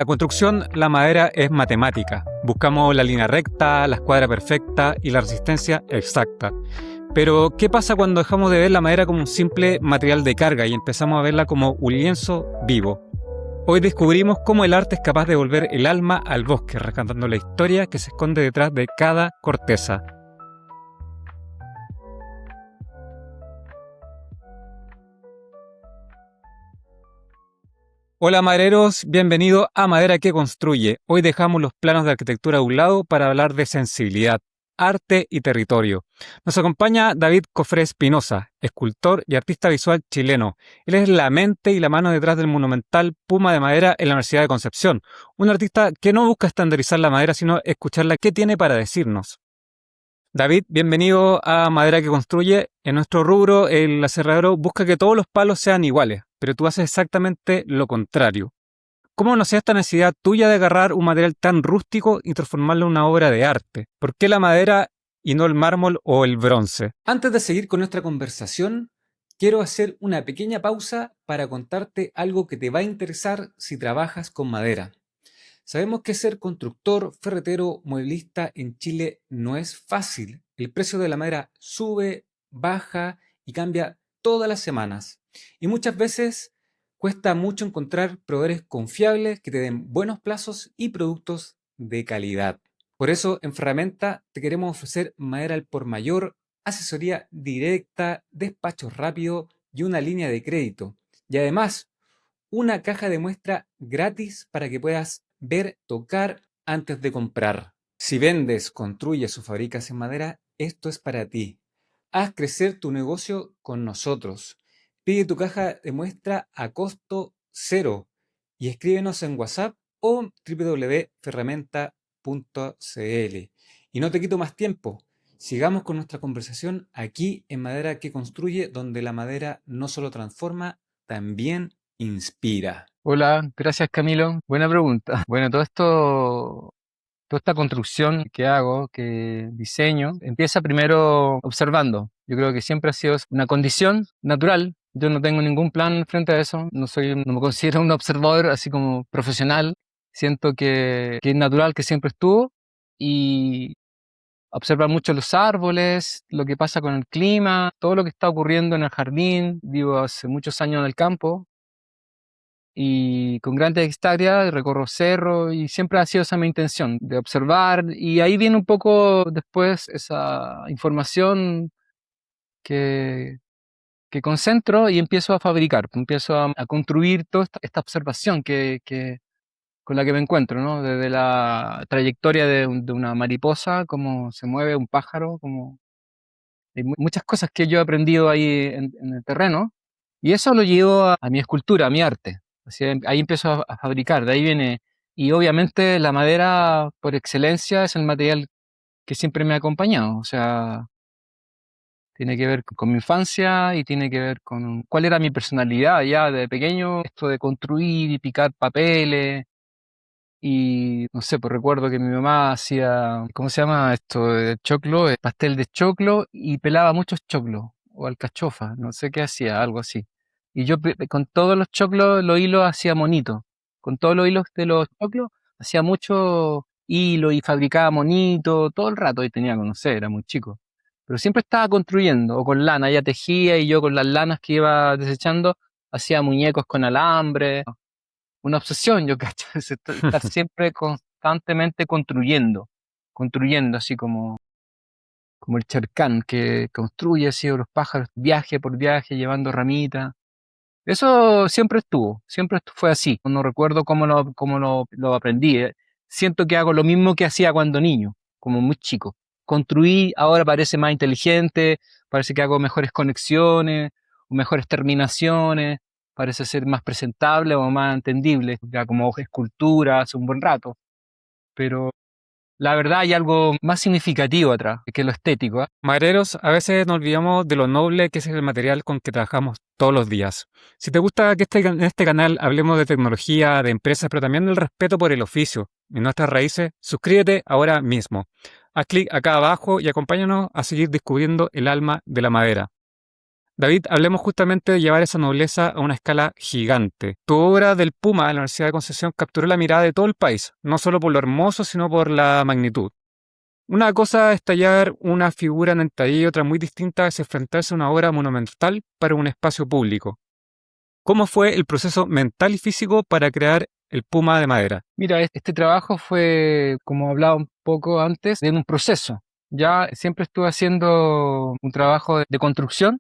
La construcción, la madera es matemática. Buscamos la línea recta, la escuadra perfecta y la resistencia exacta. Pero, ¿qué pasa cuando dejamos de ver la madera como un simple material de carga y empezamos a verla como un lienzo vivo? Hoy descubrimos cómo el arte es capaz de volver el alma al bosque, rescatando la historia que se esconde detrás de cada corteza. Hola madereros, bienvenido a Madera que Construye. Hoy dejamos los planos de arquitectura a un lado para hablar de sensibilidad, arte y territorio. Nos acompaña David Cofré Espinosa, escultor y artista visual chileno. Él es la mente y la mano detrás del monumental Puma de Madera en la Universidad de Concepción. Un artista que no busca estandarizar la madera, sino escucharla qué tiene para decirnos. David, bienvenido a Madera que Construye. En nuestro rubro, el aserradero busca que todos los palos sean iguales, pero tú haces exactamente lo contrario. ¿Cómo nació esta necesidad tuya de agarrar un material tan rústico y transformarlo en una obra de arte? ¿Por qué la madera y no el mármol o el bronce? Antes de seguir con nuestra conversación, quiero hacer una pequeña pausa para contarte algo que te va a interesar si trabajas con madera. Sabemos que ser constructor, ferretero, mueblista en Chile no es fácil. El precio de la madera sube, baja y cambia todas las semanas. Y muchas veces cuesta mucho encontrar proveedores confiables que te den buenos plazos y productos de calidad. Por eso en Ferramenta te queremos ofrecer madera al por mayor, asesoría directa, despacho rápido y una línea de crédito. Y además, una caja de muestra gratis para que puedas ver, tocar antes de comprar. Si vendes, construyes o fabricas en madera, esto es para ti. Haz crecer tu negocio con nosotros. Pide tu caja de muestra a costo cero y escríbenos en WhatsApp o www.ferramenta.cl. Y no te quito más tiempo. Sigamos con nuestra conversación aquí en Madera que Construye, donde la madera no solo transforma, también inspira. Hola, gracias Camilo. Buena pregunta. Bueno, toda esta construcción que hago, que diseño, empieza primero observando. Yo creo que siempre ha sido una condición natural. Yo no tengo ningún plan frente a eso. No me considero un observador así como profesional. Siento que es natural, que siempre estuvo. Y observar mucho los árboles, lo que pasa con el clima, todo lo que está ocurriendo en el jardín. Vivo hace muchos años en el campo y con grandes hectáreas recorro cerro y siempre ha sido esa mi intención, de observar, y ahí viene un poco después esa información que, que concentro y empiezo a fabricar, empiezo a construir toda esta observación con la que me encuentro, ¿no? Desde la trayectoria de una mariposa, cómo se mueve un pájaro, como hay muchas cosas que yo he aprendido ahí en el terreno, y eso lo llevo a mi escultura, a mi arte. Así, ahí empiezo a fabricar, de ahí viene. Y obviamente la madera, por excelencia, es el material que siempre me ha acompañado. O sea, tiene que ver con mi infancia y tiene que ver con cuál era mi personalidad ya de pequeño. Esto de construir y picar papeles. Y no sé, pues recuerdo que mi mamá hacía, ¿cómo se llama esto? De choclo, pastel de choclo, y pelaba muchos choclos, o alcachofa, no sé qué hacía, algo así. Y yo con todos los choclos, los hilos hacía monito. Con todos los hilos de los choclos, hacía mucho hilo y fabricaba monito todo el rato, y tenía, no sé, era muy chico. Pero siempre estaba construyendo, o con lana, ella tejía y yo con las lanas que iba desechando, hacía muñecos con alambre, una obsesión, yo cacho, es estar siempre constantemente construyendo, así como el Cherkán, que construye así, o los pájaros, viaje por viaje, llevando ramitas. Eso siempre fue así. No recuerdo cómo lo aprendí. Siento que hago lo mismo que hacía cuando niño, como muy chico. Construí, ahora parece más inteligente, parece que hago mejores conexiones, o mejores terminaciones, parece ser más presentable o más entendible, ya como escultura hace un buen rato. Pero la verdad hay algo más significativo atrás que lo estético, ¿eh? Madereros, a veces nos olvidamos de lo noble que es el material con que trabajamos todos los días. Si te gusta que en este canal hablemos de tecnología, de empresas, pero también del respeto por el oficio y nuestras raíces, suscríbete ahora mismo. Haz clic acá abajo y acompáñanos a seguir descubriendo el alma de la madera. David, hablemos justamente de llevar esa nobleza a una escala gigante. Tu obra del Puma de la Universidad de Concepción capturó la mirada de todo el país, no solo por lo hermoso, sino por la magnitud. Una cosa es tallar una figura en entadilla y otra muy distinta es enfrentarse a una obra monumental para un espacio público. ¿Cómo fue el proceso mental y físico para crear el Puma de madera? Mira, este trabajo fue, como hablaba un poco antes, en un proceso. Ya siempre estuve haciendo un trabajo de construcción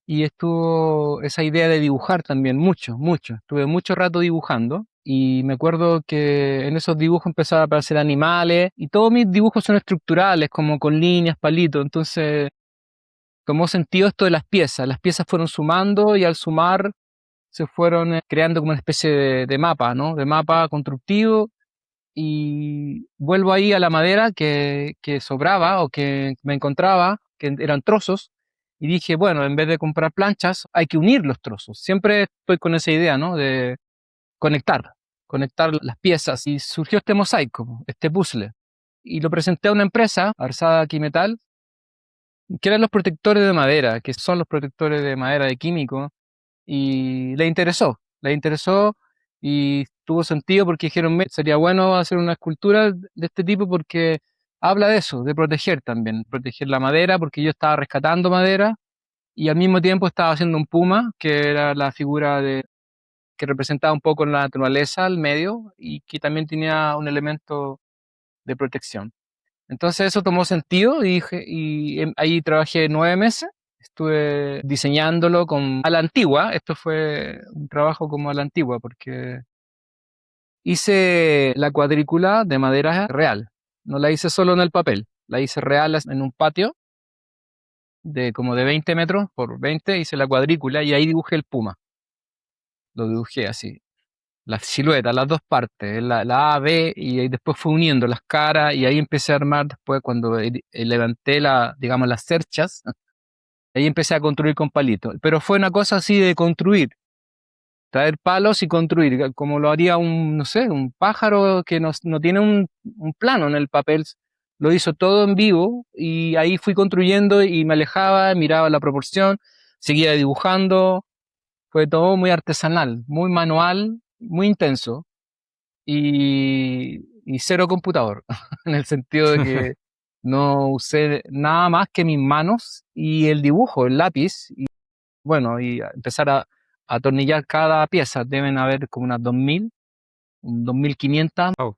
y estuvo esa idea de dibujar también, mucho, mucho. Estuve mucho rato dibujando y me acuerdo que en esos dibujos empezaban a aparecer animales y todos mis dibujos son estructurales, como con líneas, palitos. Entonces tomó sentido esto de las piezas. Las piezas fueron sumando y al sumar se fueron creando como una especie de mapa, ¿no? De mapa constructivo y vuelvo ahí a la madera que sobraba o que me encontraba, que eran trozos, y dije, bueno, en vez de comprar planchas, hay que unir los trozos. Siempre estoy con esa idea, ¿no? De conectar, conectar las piezas. Y surgió este mosaico, este puzzle. Y lo presenté a una empresa, Arsada Quimetal, que eran los protectores de madera, que son los protectores de madera de químico, y le interesó y tuvo sentido porque dijeron, sería bueno hacer una escultura de este tipo porque habla de eso, de proteger también, proteger la madera, porque yo estaba rescatando madera y al mismo tiempo estaba haciendo un puma, que era la figura que representaba un poco la naturaleza, el medio, y que también tenía un elemento de protección. Entonces eso tomó sentido y, ahí trabajé 9 meses. Estuve diseñándolo a la antigua. Esto fue un trabajo como a la antigua porque hice la cuadrícula de madera real. No la hice solo en el papel, la hice real en un patio de como de 20 metros por 20. Hice la cuadrícula y ahí dibujé el puma. Lo dibujé así. La silueta, las dos partes, la A, B, y ahí después fue uniendo las caras y ahí empecé a armar después cuando levanté digamos, las cerchas, ahí empecé a construir con palitos. Pero fue una cosa así de construir, traer palos y construir, como lo haría no sé, un pájaro que no tiene un plano en el papel. Lo hizo todo en vivo y ahí fui construyendo y me alejaba, miraba la proporción, seguía dibujando. Fue todo muy artesanal, muy manual, muy intenso y cero computador, en el sentido de que no usé nada más que mis manos y el dibujo, el lápiz, y bueno, y empezar a atornillar cada pieza. Deben haber como unas 2500, Oh.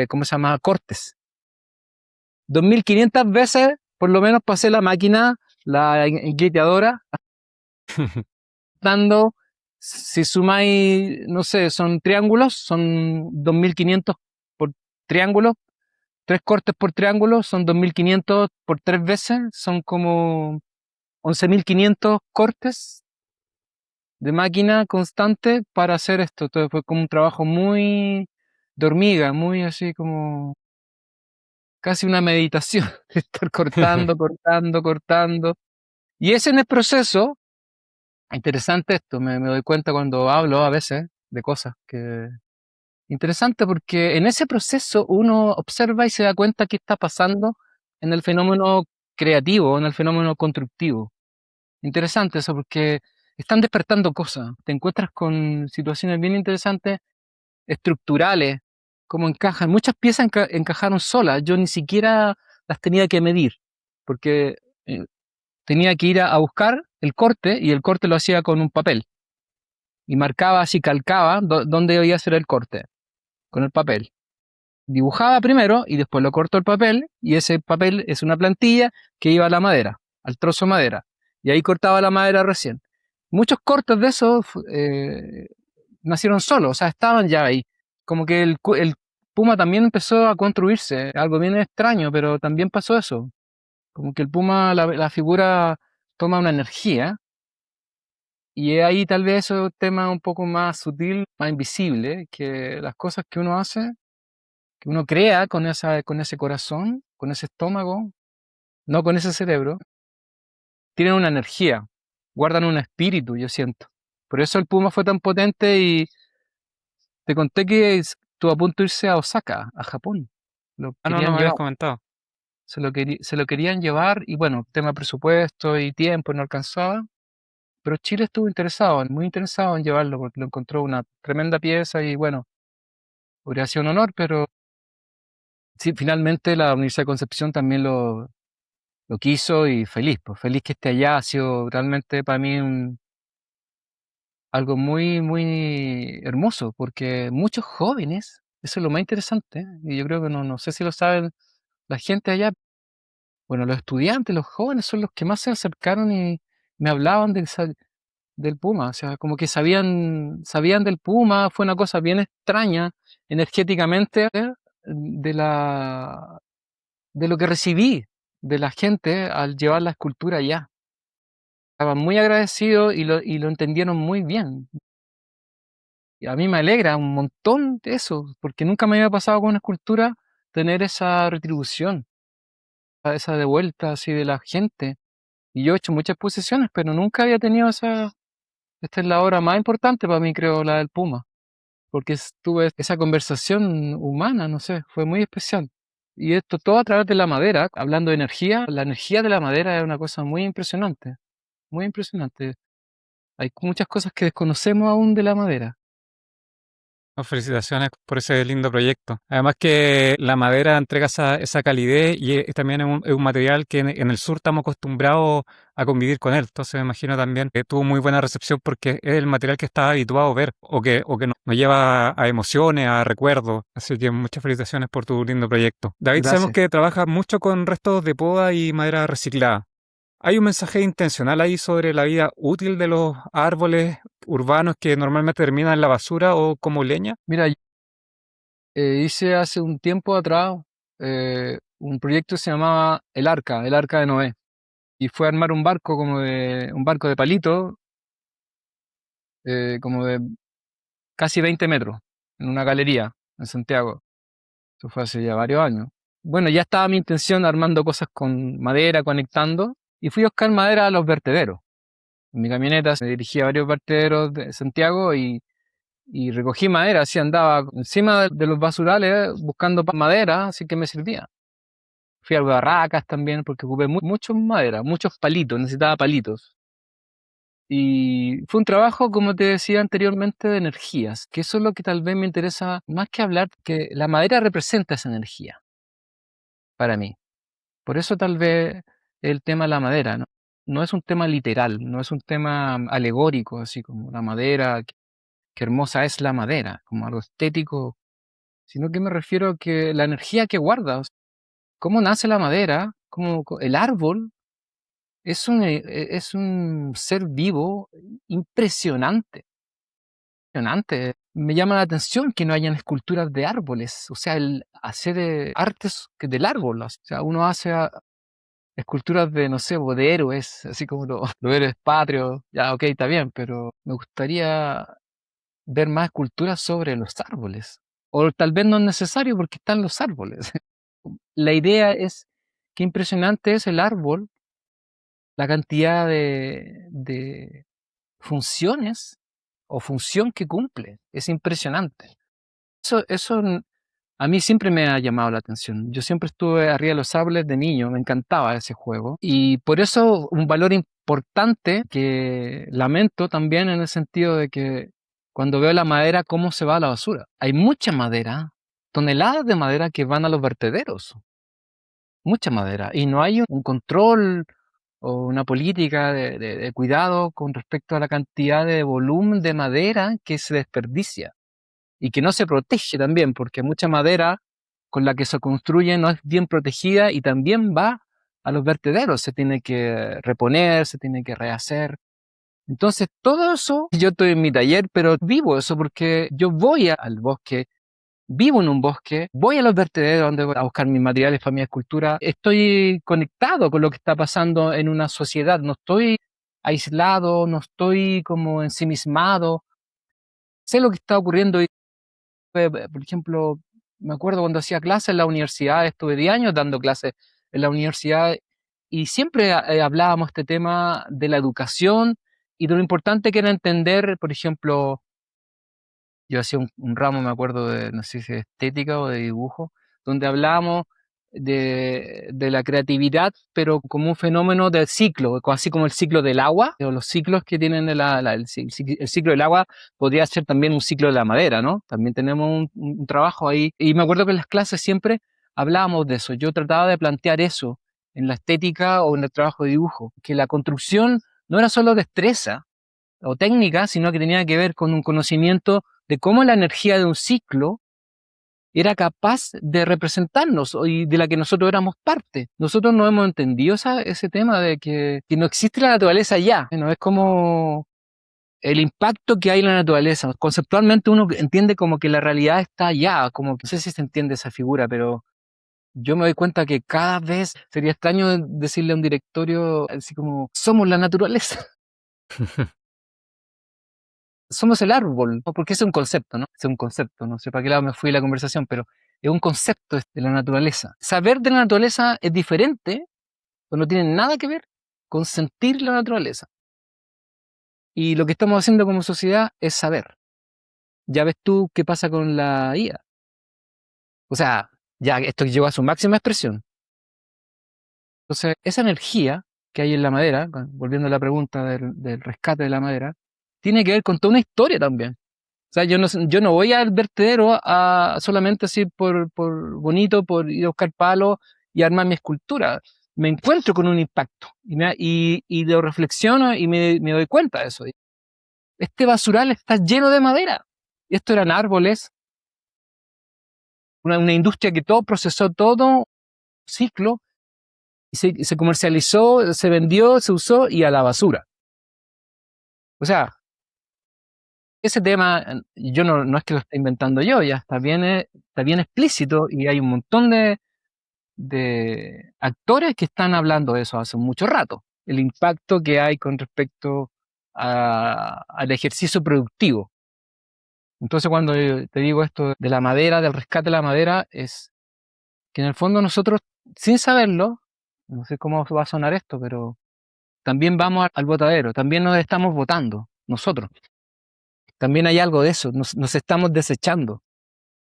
¿Cómo se llama? Cortes. 2500 veces, por lo menos pasé la máquina, la guilleteadora, dando, si sumáis, no sé, son triángulos, son 2500 por triángulo, 3 cortes por triángulo, son 2500 por 3 veces, son como 11500 cortes de máquina constante para hacer esto. Entonces fue como un trabajo muy de hormiga, muy así como casi una meditación, estar cortando, cortando, cortando. Y es en el proceso. Interesante esto, me doy cuenta cuando hablo a veces de cosas que... Interesante porque en ese proceso uno observa y se da cuenta qué está pasando en el fenómeno creativo, en el fenómeno constructivo. Interesante eso porque están despertando cosas. Te encuentras con situaciones bien interesantes, estructurales, cómo encajan. Muchas piezas encajaron solas. Yo ni siquiera las tenía que medir porque tenía que ir a buscar el corte y el corte lo hacía con un papel. Y marcaba así, calcaba dónde iba a hacer el corte con el papel. Dibujaba primero y después lo corto el papel y ese papel es una plantilla que iba a la madera, al trozo de madera. Y ahí cortaba la madera recién. Muchos cortes de esos nacieron solos, o sea, estaban ya ahí. Como que el puma también empezó a construirse, algo bien extraño, pero también pasó eso. Como que el puma, la figura toma una energía y es ahí tal vez eso tema un poco más sutil, más invisible, que las cosas que uno hace, que uno crea con ese corazón, con ese estómago, no con ese cerebro, tienen una energía, guardan un espíritu, yo siento. Por eso el Puma fue tan potente y te conté que estuvo a punto de irse a Osaka, a Japón. Lo No querían me habías llevar. comentado. se lo querían llevar y bueno, tema presupuesto y tiempo no alcanzaba, pero Chile estuvo interesado, muy interesado en llevarlo porque lo encontró una tremenda pieza y bueno, hubiera sido un honor, pero sí, finalmente la Universidad de Concepción también lo quiso y feliz, pues feliz que esté allá, ha sido realmente para mí algo muy, muy hermoso, porque muchos jóvenes, eso es lo más interesante, y yo creo que no sé si lo saben la gente allá, bueno, los estudiantes, los jóvenes son los que más se acercaron y me hablaban del Puma, o sea, como que sabían del Puma, fue una cosa bien extraña energéticamente de de lo que recibí de la gente al llevar la escultura allá. Estaban muy agradecidos y lo entendieron muy bien. Y a mí me alegra un montón eso, porque nunca me había pasado con una escultura tener esa retribución, esa devuelta así de la gente. Y yo he hecho muchas exposiciones, pero nunca había tenido esa. Esta es la obra más importante para mí, creo, la del Puma, porque tuve esa conversación humana, no sé, fue muy especial. Y esto todo a través de la madera, hablando de energía, la energía de la madera es una cosa muy impresionante, muy impresionante. Hay muchas cosas que desconocemos aún de la madera. No, felicitaciones por ese lindo proyecto. Además que la madera entrega esa calidez y también es un material que en el sur estamos acostumbrados a convivir con él. Entonces me imagino también que tuvo muy buena recepción porque es el material que estaba habituado a ver o que nos lleva a emociones, a recuerdos. Así que muchas felicitaciones por tu lindo proyecto. David, sabemos Gracias. que trabajas mucho con restos de poda y madera reciclada. ¿Hay un mensaje intencional ahí sobre la vida útil de los árboles urbanos que normalmente terminan en la basura o como leña? Mira, hice hace un tiempo atrás un proyecto que se llamaba el Arca de Noé, y fue armar un barco un barco de palito, como de casi 20 metros, en una galería en Santiago. Eso fue hace ya varios años. Bueno, ya estaba mi intención armando cosas con madera, conectando, y fui a buscar madera a los vertederos. En mi camioneta me dirigí a varios vertederos de Santiago y recogí madera, así andaba encima de los basurales buscando madera, así que me servía. Fui a barracas también porque ocupé mucho madera, muchos palitos, necesitaba palitos. Y fue un trabajo, como te decía anteriormente, de energías, que eso es lo que tal vez me interesa más que hablar, que la madera representa esa energía para mí. Por eso tal vez el tema de la madera, ¿no? No es un tema literal, no es un tema alegórico, así como la madera, qué hermosa es la madera, como algo estético, sino que me refiero a que la energía que guarda, o sea, cómo nace la madera, cómo el árbol es un ser vivo impresionante, impresionante. Me llama la atención que no hayan esculturas de árboles, o sea, el hacer artes del árbol, o sea, uno hace esculturas de, no sé, de héroes, así como los héroes patrios, ya, ok, está bien, pero me gustaría ver más esculturas sobre los árboles. O tal vez no es necesario porque están los árboles. La idea es qué impresionante es el árbol, la cantidad de funciones o función que cumple. Es impresionante. Eso a mí siempre me ha llamado la atención. Yo siempre estuve arriba de los árboles de niño, me encantaba ese juego. Y por eso un valor importante que lamento también en el sentido de que cuando veo la madera, cómo se va a la basura. Hay mucha madera, toneladas de madera que van a los vertederos. Mucha madera. Y no hay un control o una política de cuidado con respecto a la cantidad de volumen de madera que se desperdicia y que no se protege también, porque mucha madera con la que se construye no es bien protegida y también va a los vertederos, se tiene que reponer, se tiene que rehacer. Entonces, todo eso, yo estoy en mi taller, pero vivo eso porque yo voy al bosque, vivo en un bosque, voy a los vertederos donde voy a buscar mis materiales para mi escultura, estoy conectado con lo que está pasando en una sociedad, no estoy aislado, no estoy como ensimismado, sé lo que está ocurriendo. Por ejemplo, me acuerdo cuando hacía clases en la universidad, estuve 10 años dando clases en la universidad y siempre hablábamos este tema de la educación y de lo importante que era entender, por ejemplo, yo hacía un ramo, me acuerdo de, no sé si de estética o de dibujo, donde hablábamos de la creatividad, pero como un fenómeno del ciclo, así como el ciclo del agua, o los ciclos que tienen el ciclo del agua podría ser también un ciclo de la madera, ¿no? También tenemos un trabajo ahí. Y me acuerdo que en las clases siempre hablábamos de eso. Yo trataba de plantear eso en la estética o en el trabajo de dibujo, que la construcción no era solo destreza o técnica, sino que tenía que ver con un conocimiento de cómo la energía de un ciclo era capaz de representarnos y de la que nosotros éramos parte. Nosotros no hemos entendido ese tema de que no existe la naturaleza ya. No es como el impacto que hay en la naturaleza. Conceptualmente uno entiende como que la realidad está allá, como no sé si se entiende esa figura, pero yo me doy cuenta que cada vez sería extraño decirle a un directorio así como somos la naturaleza. Somos el árbol, ¿no? Porque es un concepto, ¿no? Es un concepto, no sé para qué lado me fui la conversación, pero es un concepto de la naturaleza. Saber de la naturaleza es diferente, o no tiene nada que ver con sentir la naturaleza. Y lo que estamos haciendo como sociedad es saber. Ya ves tú qué pasa con la IA. O sea, ya esto llegó a su máxima expresión. Entonces, esa energía que hay en la madera, volviendo a la pregunta del rescate de la madera, tiene que ver con toda una historia también. O sea, yo no voy al vertedero solamente así por bonito, por ir a buscar palos y armar mi escultura. Me encuentro con un impacto y lo reflexiono y me doy cuenta de eso. Este basural está lleno de madera. Esto eran árboles, una industria que todo procesó todo ciclo y se comercializó, se vendió, se usó y a la basura. O sea, ese tema, yo no es que lo esté inventando yo, ya está bien explícito y hay un montón de actores que están hablando de eso hace mucho rato. El impacto que hay con respecto al ejercicio productivo. Entonces, cuando te digo esto de la madera, del rescate de la madera, es que en el fondo nosotros, sin saberlo, no sé cómo va a sonar esto, pero también vamos al botadero, también nos estamos botando, nosotros. También hay algo de eso, nos estamos desechando,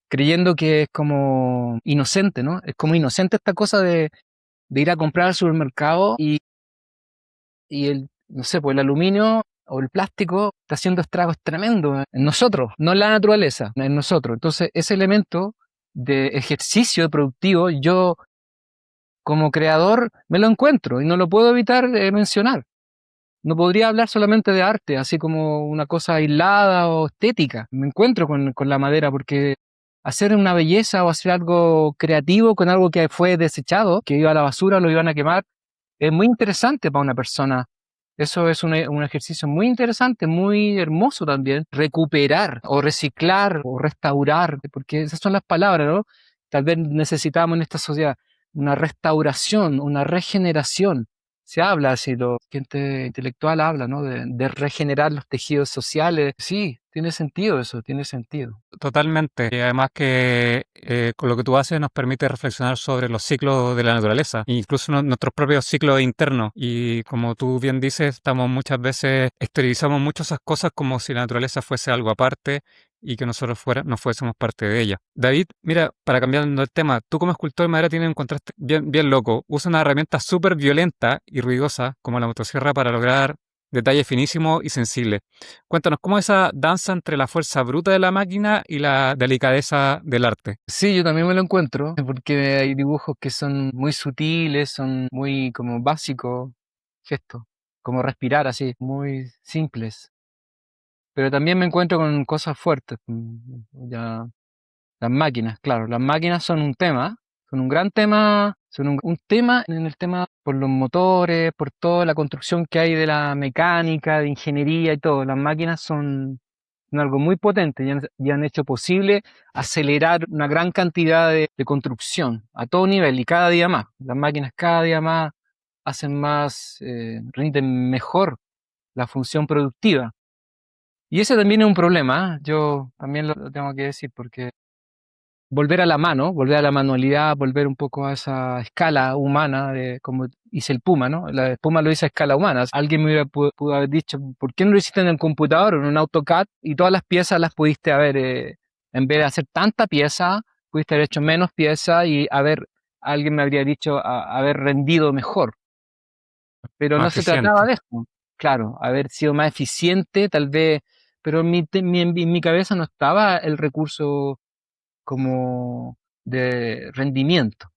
creyendo que es como inocente, ¿no? Es como inocente esta cosa de ir a comprar al supermercado y no sé, pues el aluminio o el plástico está haciendo estragos tremendos en nosotros, no en la naturaleza, en nosotros. Entonces, ese elemento de ejercicio productivo, yo como creador me lo encuentro y no lo puedo evitar mencionar. No podría hablar solamente de arte, así como una cosa aislada o estética. Me encuentro con la madera porque hacer una belleza o hacer algo creativo con algo que fue desechado, que iba a la basura, lo iban a quemar, es muy interesante para una persona. Eso es un ejercicio muy interesante, muy hermoso también. Recuperar o reciclar o restaurar, porque esas son las palabras, ¿no? Tal vez necesitamos en esta sociedad una restauración, una regeneración. Se habla, si la gente intelectual habla, ¿no? De regenerar los tejidos sociales. Sí, tiene sentido eso, tiene sentido. Totalmente. Y además que con lo que tú haces nos permite reflexionar sobre los ciclos de la naturaleza, e incluso nuestros propios ciclos internos. Y como tú bien dices, estamos muchas veces, exteriorizamos mucho esas cosas como si la naturaleza fuese algo aparte y que nosotros no fuésemos parte de ella. David, mira, para cambiando el tema, tú como escultor de madera tienes un contraste bien loco. Usa una herramienta súper violenta y ruidosa como la motosierra para lograr detalle finísimo y sensible. Cuéntanos, ¿cómo es esa danza entre la fuerza bruta de la máquina y la delicadeza del arte? Sí, yo también me lo encuentro, porque hay dibujos que son muy sutiles, son muy como básicos, gestos, como respirar así, muy simples. Pero también me encuentro con cosas fuertes, ya las máquinas, claro, las máquinas son un tema, son un gran tema, son un tema en el tema por los motores, por toda la construcción que hay de la mecánica, de ingeniería y todo. Las máquinas son algo muy potente y han hecho posible acelerar una gran cantidad de construcción a todo nivel y cada día más. Las máquinas cada día más hacen más, rinden mejor la función productiva. Y ese también es un problema, ¿eh? Yo también lo tengo que decir porque volver a la mano, volver a la manualidad, volver un poco a esa escala humana, de como hice el Puma, ¿no? La Puma lo hice a escala humana. Alguien me pudo haber dicho, ¿por qué no lo hiciste en el computador o en un AutoCAD? Y todas las piezas las pudiste haber, en vez de hacer tanta pieza, pudiste haber hecho menos piezas y haber alguien me habría dicho haber rendido mejor, pero Más no se trataba eficiente. de eso. Claro, haber sido más eficiente, tal vez, pero en mi cabeza no estaba el recurso como de rendimiento.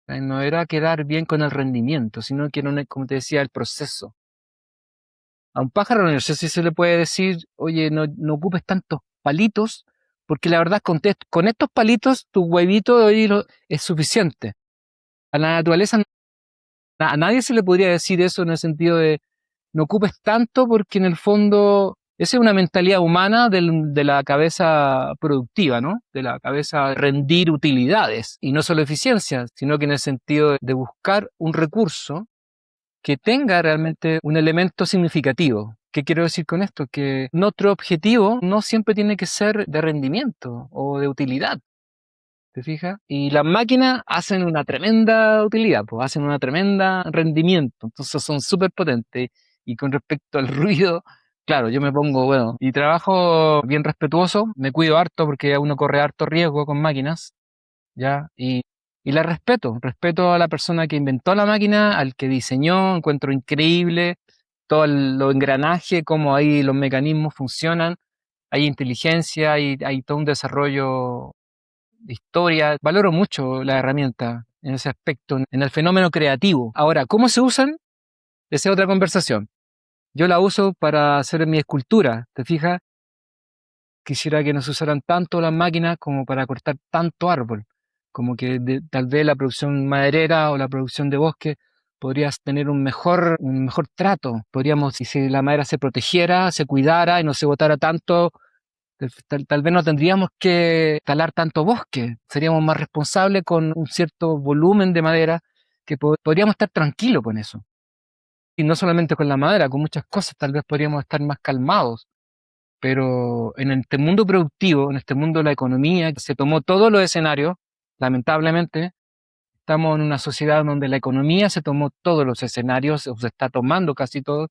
No era quedar bien con el rendimiento, sino que era, como te decía, el proceso. A un pájaro no sé si se le puede decir, oye, no ocupes tantos palitos, porque la verdad con estos palitos tu huevito de hilo es suficiente. A la naturaleza, a nadie se le podría decir eso en el sentido de no ocupes tanto, porque en el fondo esa es una mentalidad humana de la cabeza productiva, ¿no? De la cabeza de rendir utilidades, y no solo eficiencia, sino que en el sentido de buscar un recurso que tenga realmente un elemento significativo. ¿Qué quiero decir con esto? Que nuestro objetivo no siempre tiene que ser de rendimiento o de utilidad, ¿te fijas? Y las máquinas hacen una tremenda utilidad, pues hacen una tremenda rendimiento, entonces son súper potentes. Y con respecto al ruido, claro, yo me pongo, bueno, y trabajo bien respetuoso, me cuido harto porque uno corre harto riesgo con máquinas, ¿ya? Y la respeto a la persona que inventó la máquina, al que diseñó, encuentro increíble todo los engranajes, cómo ahí los mecanismos funcionan, hay inteligencia, hay todo un desarrollo de historia. Valoro mucho la herramienta en ese aspecto, en el fenómeno creativo. Ahora, ¿cómo se usan? Esa es otra conversación. Yo la uso para hacer mi escultura, ¿te fijas? Quisiera que no se usaran tanto las máquinas como para cortar tanto árbol, como que tal vez la producción maderera o la producción de bosque podrías tener un mejor trato. Podríamos, si la madera se protegiera, se cuidara y no se botara tanto, tal vez no tendríamos que talar tanto bosque. Seríamos más responsables con un cierto volumen de madera que podríamos estar tranquilos con eso. Y no solamente con la madera, con muchas cosas tal vez podríamos estar más calmados, pero en este mundo productivo, en este mundo de la economía, se tomó todos los escenarios, lamentablemente, estamos en una sociedad donde la economía se tomó todos los escenarios, o se está tomando casi todo.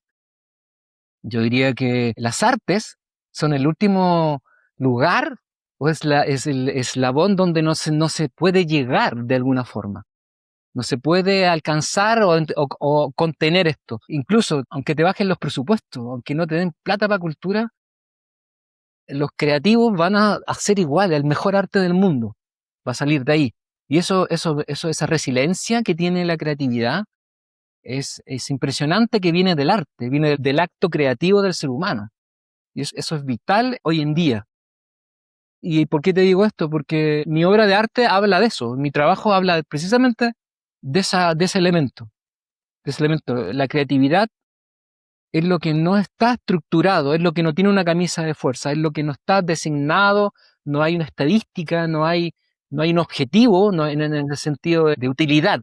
Yo diría que las artes son el último lugar o es el eslabón donde no se puede llegar de alguna forma. No se puede alcanzar o contener esto. Incluso, aunque te bajen los presupuestos, aunque no te den plata para cultura, los creativos van a hacer igual, el mejor arte del mundo va a salir de ahí. Y esa resiliencia que tiene la creatividad es impresionante, que viene del arte, viene del acto creativo del ser humano. Y eso es vital hoy en día. ¿Y por qué te digo esto? Porque mi obra de arte habla de eso, mi trabajo habla precisamente de ese elemento, de ese elemento. La creatividad es lo que no está estructurado, es lo que no tiene una camisa de fuerza, es lo que no está designado, no hay una estadística, no hay un objetivo, no, en el sentido de utilidad.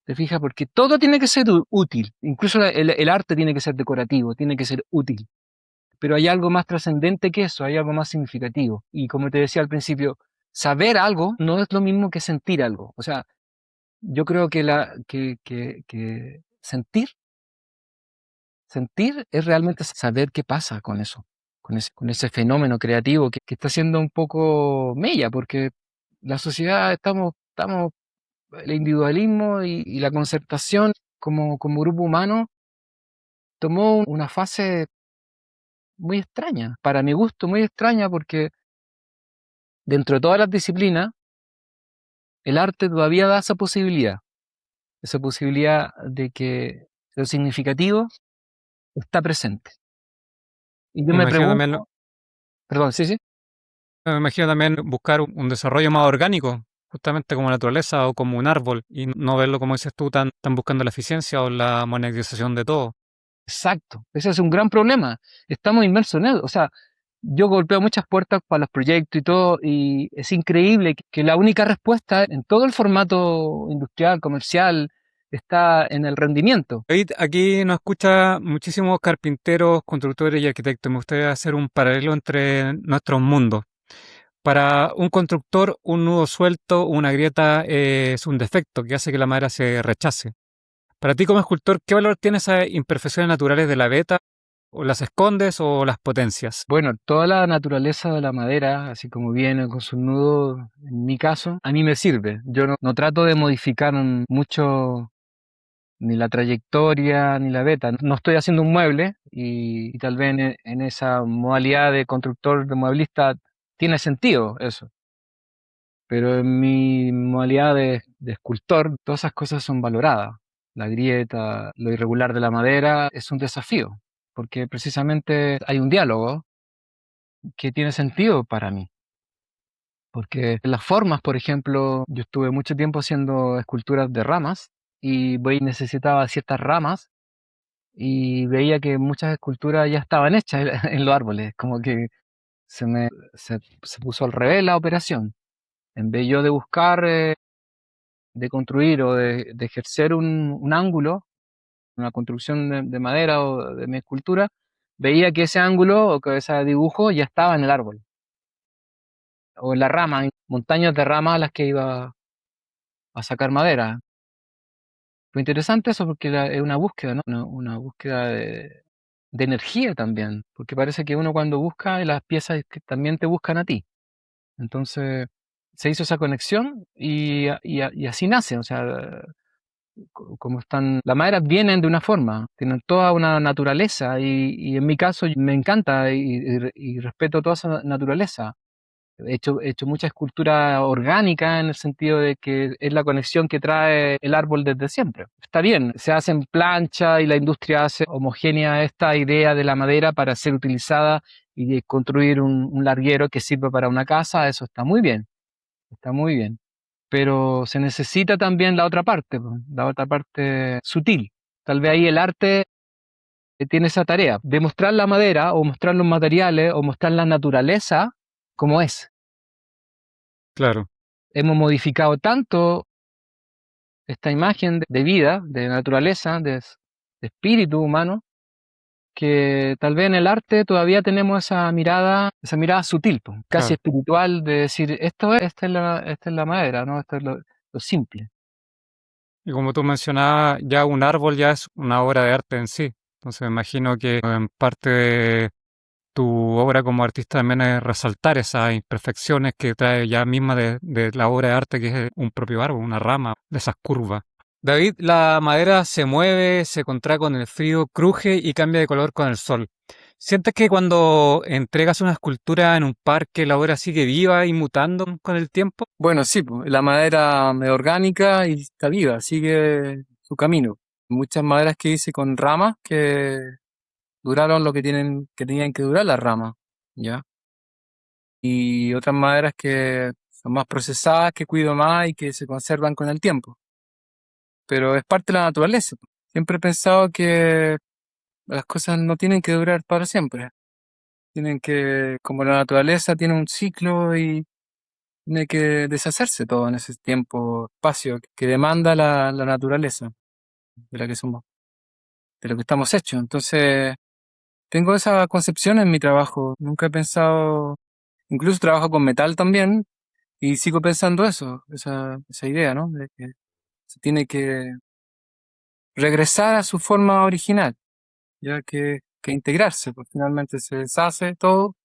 ¿Te fijas? Porque todo tiene que ser útil, incluso el arte tiene que ser decorativo, tiene que ser útil. Pero hay algo más trascendente que eso, hay algo más significativo. Y como te decía al principio, saber algo no es lo mismo que sentir algo. O sea, yo creo que sentir es realmente saber qué pasa con eso, con ese fenómeno creativo que está siendo un poco mella, porque la sociedad estamos el individualismo y la concertación como grupo humano tomó una fase muy extraña, para mi gusto muy extraña, porque dentro de todas las disciplinas, el arte todavía da esa posibilidad de que lo significativo está presente. Y yo Me me imagino también, pregunto, perdón, sí, sí. me imagino también buscar un desarrollo más orgánico, justamente como naturaleza o como un árbol, y no verlo, como dices tú, tan buscando la eficiencia o la monetización de todo. Exacto, ese es un gran problema. Estamos inmersos en él. O sea, yo golpeo muchas puertas para los proyectos y todo, y es increíble que la única respuesta en todo el formato industrial, comercial, está en el rendimiento. David, aquí nos escucha muchísimos carpinteros, constructores y arquitectos. Me gustaría hacer un paralelo entre nuestros mundos. Para un constructor, un nudo suelto, una grieta es un defecto que hace que la madera se rechace. Para ti como escultor, ¿qué valor tienen esas imperfecciones naturales de la veta ¿O las escondes o las potencias? Bueno, toda la naturaleza de la madera, así como viene con sus nudos, en mi caso, a mí me sirve. Yo no trato de modificar mucho ni la trayectoria ni la beta. No estoy haciendo un mueble y tal vez en esa modalidad de constructor, de mueblista, tiene sentido eso. Pero en mi modalidad de escultor, todas esas cosas son valoradas. La grieta, lo irregular de la madera es un desafío, porque precisamente hay un diálogo que tiene sentido para mí. Porque las formas, por ejemplo, yo estuve mucho tiempo haciendo esculturas de ramas y necesitaba ciertas ramas y veía que muchas esculturas ya estaban hechas en los árboles, como que se puso al revés la operación. En vez yo de buscar, de construir o de ejercer un ángulo, una construcción de madera o de mi escultura, veía que ese ángulo o que ese dibujo ya estaba en el árbol o en la rama, en montañas de ramas a las que iba a sacar madera. Fue interesante eso porque es una búsqueda, ¿no? Una búsqueda de energía también, porque parece que uno cuando busca las piezas que también te buscan a ti. Entonces se hizo esa conexión y así nace, o sea, como están, las maderas vienen de una forma, tienen toda una naturaleza y en mi caso me encanta y respeto toda esa naturaleza. He hecho mucha escultura orgánica en el sentido de que es la conexión que trae el árbol desde siempre. Está bien, se hace en plancha y la industria hace homogénea esta idea de la madera para ser utilizada y de construir un larguero que sirva para una casa, eso está muy bien. Pero se necesita también la otra parte, po, la otra parte sutil. Tal vez ahí el arte tiene esa tarea, de mostrar la madera o mostrar los materiales o mostrar la naturaleza como es. Claro. Hemos modificado tanto esta imagen de vida, de naturaleza, de espíritu humano, que tal vez en el arte todavía tenemos esa mirada sutil, po, casi Claro. espiritual, de decir, esta es la madera, ¿no? Esto es lo simple. Y como tú mencionabas, ya un árbol ya es una obra de arte en sí. Entonces me imagino que en parte de tu obra como artista también es resaltar esas imperfecciones que trae ya misma de la obra de arte que es un propio árbol, una rama, de esas curvas. David, la madera se mueve, se contrae con el frío, cruje y cambia de color con el sol. ¿Sientes que cuando entregas una escultura en un parque la obra sigue viva y mutando con el tiempo? Bueno, sí, po, la madera es orgánica y está viva, sigue su camino. Muchas maderas que hice con ramas que duraron lo que tenían que durar las ramas, ¿ya? Y otras maderas que son más procesadas, que cuido más y que se conservan con el tiempo. Pero es parte de la naturaleza. Siempre he pensado que las cosas no tienen que durar para siempre. Tienen que, como la naturaleza tiene un ciclo y tiene que deshacerse todo en ese tiempo, espacio que demanda la naturaleza de la que somos, de lo que estamos hechos. Entonces, tengo esa concepción en mi trabajo. Nunca he pensado, incluso trabajo con metal también, y sigo pensando eso, esa idea, ¿no? De que se tiene que regresar a su forma original, ya que integrarse, pues finalmente se deshace todo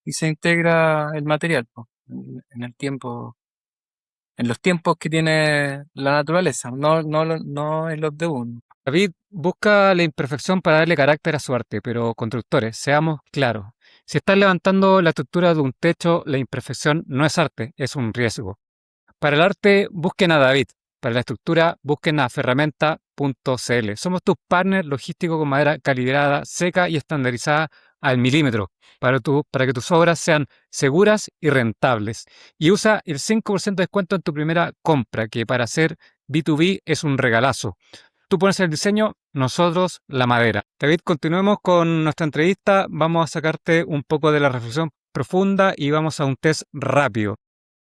y se integra el material, pues, en el tiempo, en los tiempos que tiene la naturaleza, no en los de uno. David busca la imperfección para darle carácter a su arte, pero constructores, seamos claros. Si estás levantando la estructura de un techo, la imperfección no es arte, es un riesgo. Para el arte, busquen a David. Para la estructura, busquen a ferramenta.cl. Somos tus partners logísticos con madera calibrada, seca y estandarizada al milímetro para que tus obras sean seguras y rentables. Y usa el 5% de descuento en tu primera compra, que para hacer B2B es un regalazo. Tú pones el diseño, nosotros la madera. David, continuemos con nuestra entrevista. Vamos a sacarte un poco de la reflexión profunda y vamos a un test rápido.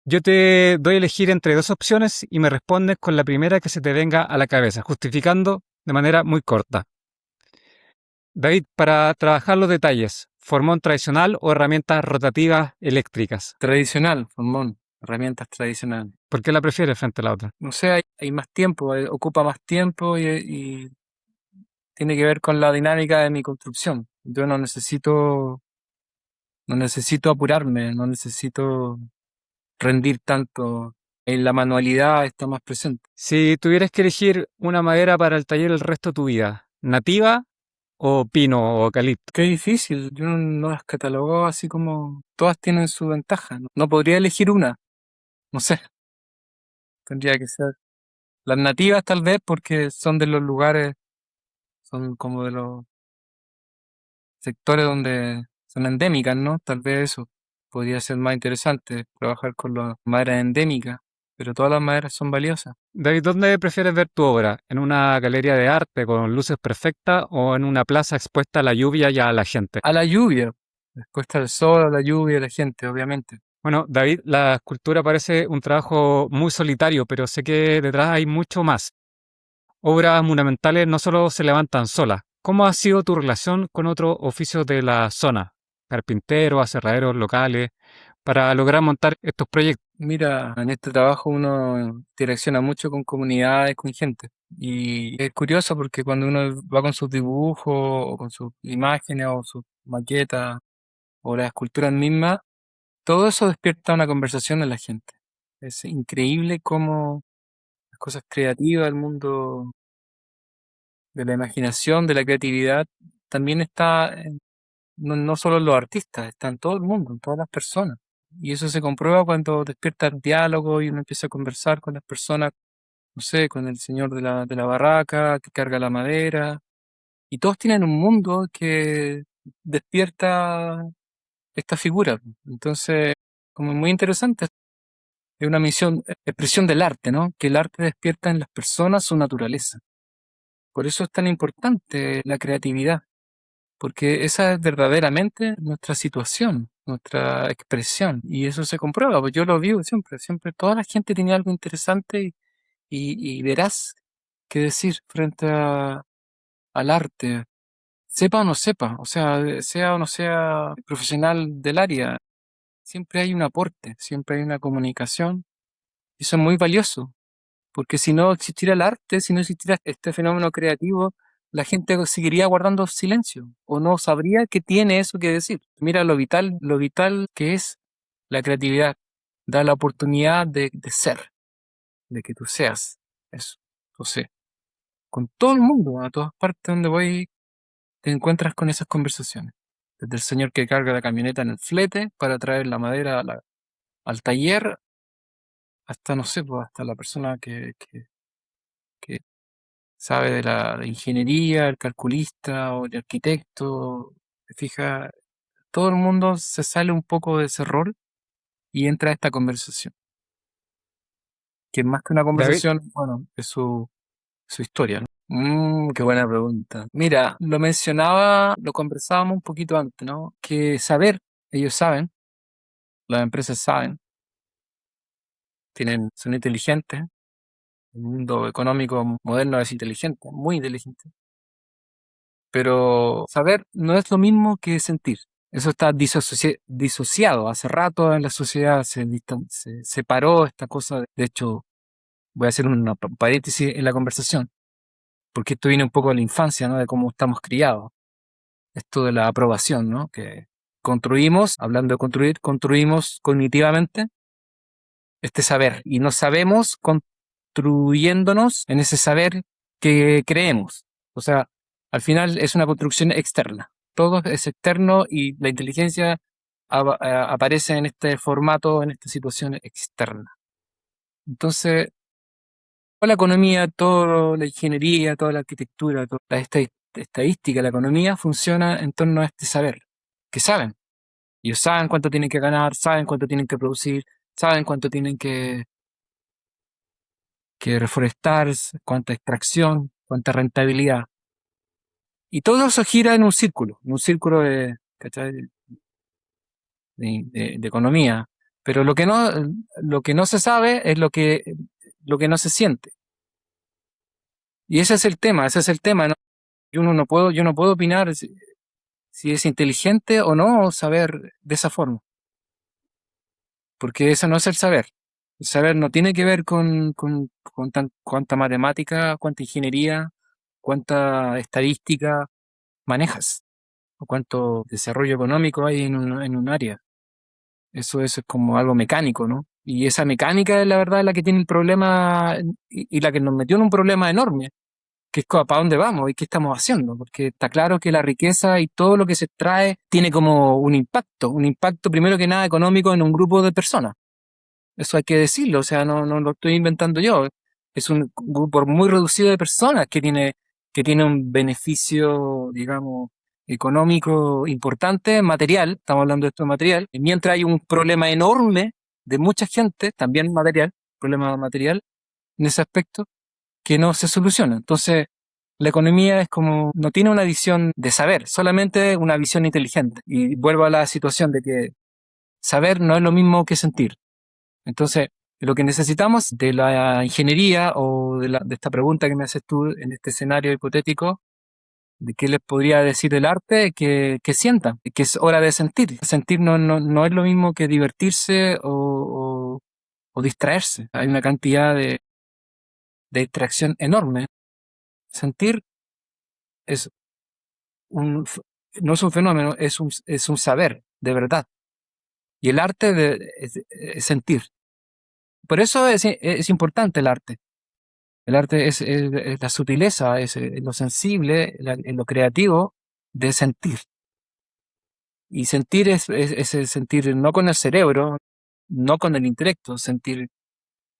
Yo te doy a elegir entre dos opciones y me respondes con la primera que se te venga a la cabeza, justificando de manera muy corta. David, para trabajar los detalles, ¿formón tradicional o herramientas rotativas eléctricas? Tradicional, Formón, herramientas tradicionales. ¿Por qué la prefieres frente a la otra? No sé, hay más tiempo, ocupa más tiempo y tiene que ver con la dinámica de mi construcción. Yo no necesito apurarme, no necesito rendir tanto. En la manualidad está más presente. Si tuvieras que elegir una madera para el taller el resto de tu vida, ¿nativa o pino o eucalipto? Qué difícil, yo no las catalogo así como todas tienen su ventaja. No podría elegir una, no sé, tendría que ser las nativas tal vez porque son de los lugares, son como de los sectores donde son endémicas, ¿no? Tal vez eso podría ser más interesante, trabajar con las maderas endémicas, pero todas las maderas son valiosas. David, ¿dónde prefieres ver tu obra? ¿En una galería de arte con luces perfectas o en una plaza expuesta a la lluvia y a la gente? A la lluvia, después está el sol, a la lluvia, a la gente, obviamente. Bueno, David, la escultura parece un trabajo muy solitario, pero sé que detrás hay mucho más. Obras monumentales no solo se levantan solas. ¿Cómo ha sido tu relación con otros oficios de la zona? Carpinteros, aserraderos locales, para lograr montar estos proyectos. Mira, en este trabajo uno interacciona mucho con comunidades, con gente. Y es curioso porque cuando uno va con sus dibujos o con sus imágenes o sus maquetas o las esculturas mismas, todo eso despierta una conversación en la gente. Es increíble cómo las cosas creativas, el mundo de la imaginación, de la creatividad, también está no solo en los artistas, está en todo el mundo, en todas las personas. Y eso se comprueba cuando despierta el diálogo y uno empieza a conversar con las personas, no sé, con el señor de la barraca que carga la madera. Y todos tienen un mundo que despierta esta figura. Entonces, como muy interesante, es una misión, expresión del arte, ¿no? Que el arte despierta en las personas su naturaleza. Por eso es tan importante la creatividad, porque esa es verdaderamente nuestra situación, nuestra expresión, y eso se comprueba, pues yo lo vivo siempre, siempre toda la gente tiene algo interesante y veraz que decir frente al arte, sepa o no sepa, o sea o no sea profesional del área, siempre hay un aporte, siempre hay una comunicación, y eso es muy valioso. Porque si no existiera el arte, si no existiera este fenómeno creativo, la gente seguiría guardando silencio o no sabría que tiene eso que decir. Mira lo vital que es la creatividad. Da la oportunidad de ser, de que tú seas eso. Entonces, con todo el mundo, a todas partes donde voy, te encuentras con esas conversaciones. Desde el señor que carga la camioneta en el flete para traer la madera al taller, hasta, no sé, pues, hasta la persona que sabe de la ingeniería, el calculista o el arquitecto, te fijas, todo el mundo se sale un poco de ese rol y entra a esta conversación, que más que una David, conversación, bueno, es su historia, ¿no? Qué buena pregunta. Mira, lo mencionaba, lo conversábamos un poquito antes, ¿no? Que saber, ellos saben, las empresas saben, son inteligentes, el mundo económico moderno es inteligente, muy inteligente. Pero saber no es lo mismo que sentir. Eso está disociado. Hace rato en la sociedad se separó esta cosa. De hecho, voy a hacer una paréntesis en la conversación, porque esto viene un poco de la infancia, ¿no? De cómo estamos criados. Esto de la aprobación, ¿no? Que construimos, hablando de construir, construimos cognitivamente este saber y no sabemos construyéndonos en ese saber que creemos. O sea, al final es una construcción externa. Todo es externo y la inteligencia aparece en este formato, en esta situación externa. Entonces, toda la economía, toda la ingeniería, toda la arquitectura, toda la estadística, la economía funciona en torno a este saber, que saben. Ellos saben cuánto tienen que ganar, saben cuánto tienen que producir, saben cuánto tienen que reforestar, cuánta extracción, cuánta rentabilidad. Y todo eso gira en un círculo de, ¿cachai? De economía. Pero lo que no se sabe es lo que no se siente. Y ese es el tema, ¿no? Yo no puedo opinar si es inteligente o no saber de esa forma, porque eso no es el saber. El saber no tiene que ver con cuánta matemática, cuánta ingeniería, cuánta estadística manejas. o cuánto desarrollo económico hay en un área. Eso es como algo mecánico, ¿no? Y esa mecánica es la verdad la que tiene el problema y la que nos metió en un problema enorme, que es para dónde vamos y qué estamos haciendo, porque está claro que la riqueza y todo lo que se trae tiene como un impacto primero que nada económico en un grupo de personas. Eso hay que decirlo, o sea, no lo estoy inventando yo. Es un grupo muy reducido de personas que tiene un beneficio, digamos, económico importante, material, estamos hablando de esto de material, y mientras hay un problema enorme de mucha gente, también material, problema material en ese aspecto, que no se soluciona. Entonces, la economía es como, no tiene una visión de saber, solamente una visión inteligente. Y vuelvo a la situación de que saber no es lo mismo que sentir. Entonces, lo que necesitamos de la ingeniería o de esta pregunta que me haces tú en este escenario hipotético, de qué les podría decir el arte, que sientan, que es hora de sentir. Sentir no es lo mismo que divertirse o distraerse. Hay una cantidad de distracción enorme. Sentir es un, no es un fenómeno, es un saber, de verdad. Y el arte es sentir. Por eso es importante el arte. El arte es la sutileza, es lo sensible, es lo creativo de sentir. Y sentir es el sentir no con el cerebro, no con el intelecto, sentir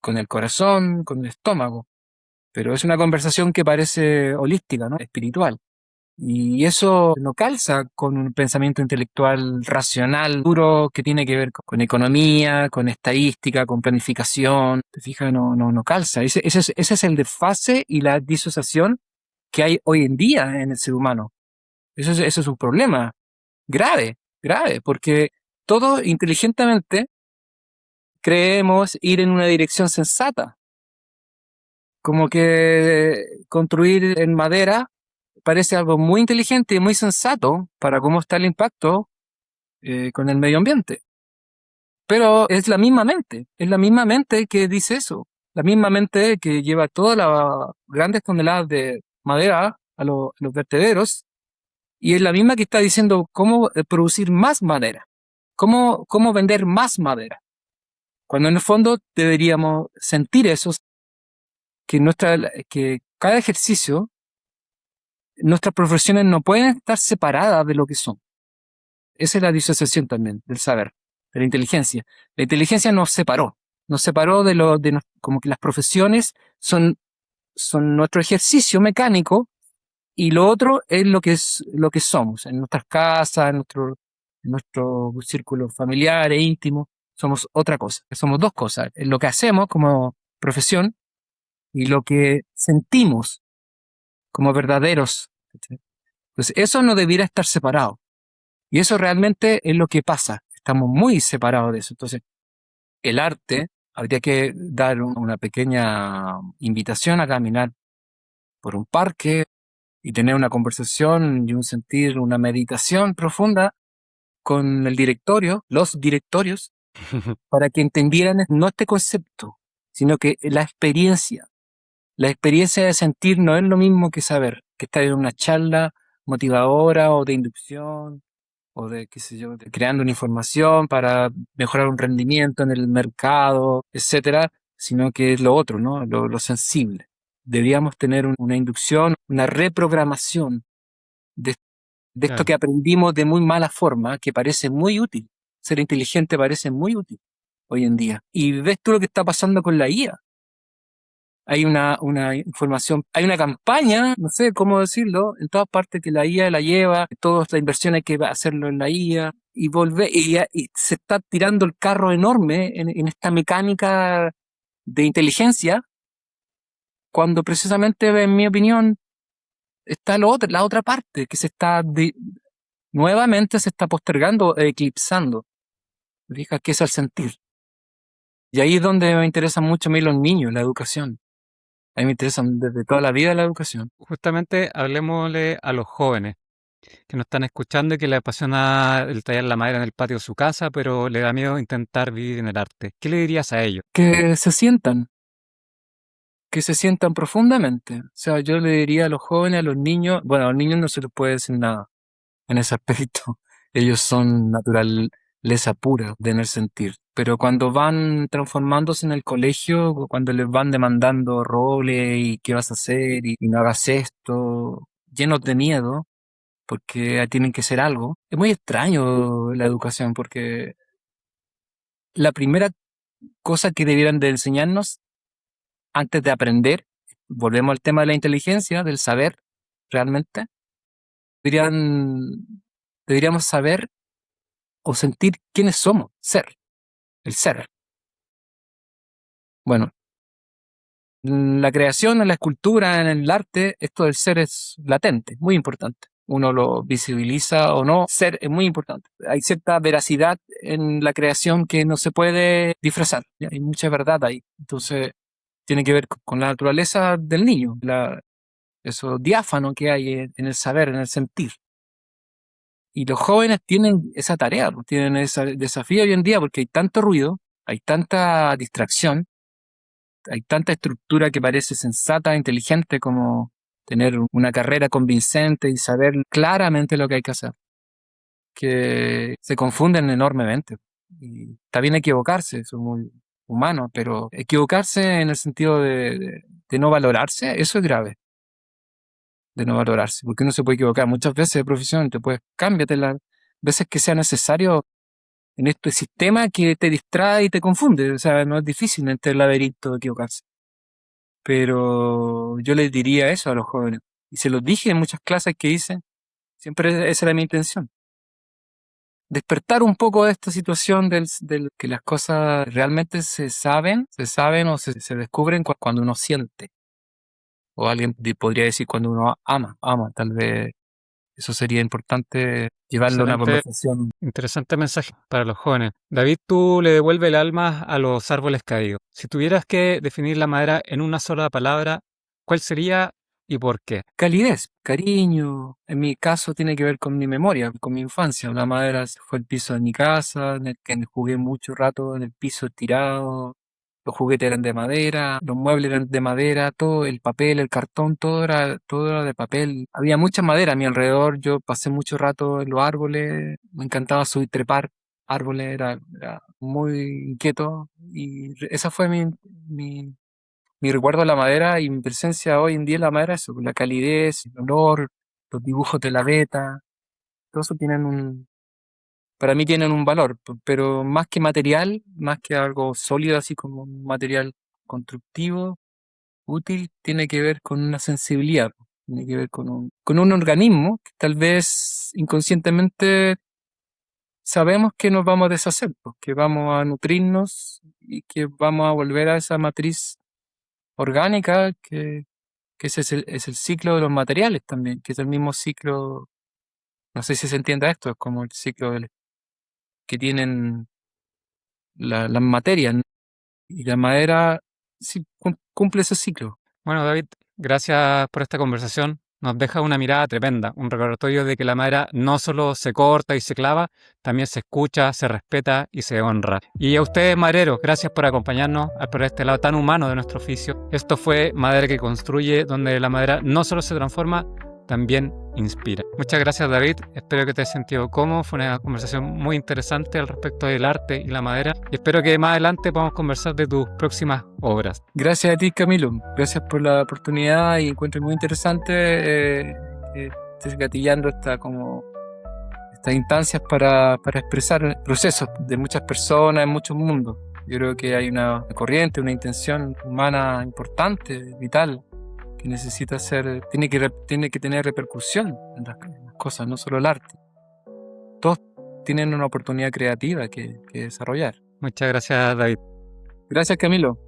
con el corazón, con el estómago. Pero es una conversación que parece holística, ¿no? Espiritual. Y eso no calza con un pensamiento intelectual racional, duro, que tiene que ver con economía, con estadística, con planificación. ¿Te fijas? No calza. Ese es el desfase y la disociación que hay hoy en día en el ser humano. Eso es un problema grave, porque todo inteligentemente creemos ir en una dirección sensata. Como que construir en madera parece algo muy inteligente y muy sensato para cómo está el impacto con el medio ambiente. Pero es la misma mente que dice eso, la misma mente que lleva todas las grandes toneladas de madera a los vertederos y es la misma que está diciendo cómo producir más madera, cómo vender más madera. Cuando en el fondo deberíamos sentir eso, que cada ejercicio, nuestras profesiones no pueden estar separadas de lo que son. Esa es la disociación también del saber, de la inteligencia. La inteligencia nos separó como que las profesiones son nuestro ejercicio mecánico y lo otro es lo que somos, en nuestras casas, en nuestro círculo familiar e íntimo, somos otra cosa, somos dos cosas, es lo que hacemos como profesión y lo que sentimos como verdaderos. Entonces, eso no debiera estar separado. Y eso realmente es lo que pasa. Estamos muy separados de eso. Entonces, el arte, habría que dar una pequeña invitación a caminar por un parque y tener una conversación y un sentir, una meditación profunda con el directorio, los directorios, para que entendieran no este concepto, sino que la experiencia. La experiencia de sentir no es lo mismo que saber, que estar en una charla motivadora o de inducción o de, qué sé yo, creando una información para mejorar un rendimiento en el mercado, etcétera, sino que es lo otro, ¿no? Lo sensible. Deberíamos tener una inducción, una reprogramación de, de esto Claro. que aprendimos de muy mala forma, que parece muy útil. Ser inteligente parece muy útil hoy en día. Y ves tú lo que está pasando con la IA. Hay una información, hay una campaña, no sé cómo decirlo, en todas partes que la IA la lleva, toda la inversión hay que hacerlo en la IA, y se está tirando el carro enorme en esta mecánica de inteligencia, cuando precisamente, en mi opinión, está la otra parte, que nuevamente se está postergando, eclipsando. Fija que es el sentir. Y ahí es donde me interesan mucho a mí los niños, la educación. A mí me interesan desde toda la vida la educación. Justamente hablemosle a los jóvenes que nos están escuchando y que les apasiona el tallar la madera en el patio de su casa, pero le da miedo intentar vivir en el arte. ¿Qué le dirías a ellos? Que se sientan profundamente. O sea, yo le diría a los jóvenes, a los niños, bueno, a los niños no se les puede decir nada, en ese aspecto. Ellos son naturaleza pura de en el sentir. Pero cuando van transformándose en el colegio, cuando les van demandando roles y qué vas a hacer y no hagas esto, llenos de miedo, porque tienen que ser algo, es muy extraño la educación, porque la primera cosa que debieran de enseñarnos antes de aprender, volvemos al tema de la inteligencia, del saber realmente, deberían, deberíamos saber o sentir quiénes somos, ser, el ser. Bueno, en la creación, en la escultura, en el arte, esto del ser es latente, muy importante. Uno lo visibiliza o no, ser es muy importante. Hay cierta veracidad en la creación que no se puede disfrazar. ¿Ya? Hay mucha verdad ahí. Entonces, tiene que ver con la naturaleza del niño, eso diáfano que hay en el saber, en el sentir. Y los jóvenes tienen esa tarea, pues, tienen ese desafío hoy en día porque hay tanto ruido, hay tanta distracción, hay tanta estructura que parece sensata, inteligente, como tener una carrera convincente y saber claramente lo que hay que hacer, que se confunden enormemente. Y está bien equivocarse, eso es muy humano, pero equivocarse en el sentido de no valorarse, eso es grave, de no valorarse, porque uno se puede equivocar muchas veces de profesión, te puedes, cámbiate las veces que sea necesario en este sistema que te distrae y te confunde, o sea, no es difícil en este laberinto de equivocarse. Pero yo les diría eso a los jóvenes. Y se los dije en muchas clases que hice, siempre esa era mi intención. Despertar un poco de esta situación del que las cosas realmente se saben o se descubren cuando uno siente. O alguien podría decir cuando uno ama, tal vez eso sería importante llevarlo a una Excelente, conversación. interesante mensaje para los jóvenes. David, tú le devuelves el alma a los árboles caídos. Si tuvieras que definir la madera en una sola palabra, ¿cuál sería y por qué? Calidez, cariño. En mi caso tiene que ver con mi memoria, con mi infancia. La madera fue el piso de mi casa, en el que jugué mucho rato en el piso tirado. Los juguetes eran de madera, los muebles eran de madera, todo, el papel, el cartón, todo era de papel. Había mucha madera a mi alrededor. Yo pasé mucho rato en los árboles. Me encantaba subir, trepar árboles, era muy inquieto. Y esa fue mi recuerdo de la madera y mi presencia hoy en día en la madera, eso, la calidez, el olor, los dibujos de la veta, todo eso para mí tienen un valor, pero más que material, más que algo sólido, así como un material constructivo, útil, tiene que ver con una sensibilidad, tiene que ver con un organismo que tal vez inconscientemente sabemos que nos vamos a deshacer, pues, que vamos a nutrirnos y que vamos a volver a esa matriz orgánica que ese es el ciclo de los materiales también, que es el mismo ciclo, no sé si se entiende esto, es como el ciclo que tienen las materias, ¿no? Y la madera sí cumple ese ciclo. Bueno, David, gracias por esta conversación. Nos deja una mirada tremenda, un recordatorio de que la madera no solo se corta y se clava, también se escucha, se respeta y se honra. Y a ustedes, madereros, gracias por acompañarnos por este lado tan humano de nuestro oficio. Esto fue Madera que Construye, donde la madera no solo se transforma, también inspira. Muchas gracias, David. Espero que te hayas sentido cómodo. Fue una conversación muy interesante al respecto del arte y la madera. Y espero que más adelante podamos conversar de tus próximas obras. Gracias a ti, Camilo. Gracias por la oportunidad y encuentro muy interesante que estés gatillando estas instancias para expresar procesos de muchas personas en muchos mundos. Yo creo que hay una corriente, una intención humana importante, vital, que necesita ser, tiene que tener repercusión en las cosas, no solo el arte. Todos tienen una oportunidad creativa que desarrollar. Muchas gracias, David. Gracias, Camilo.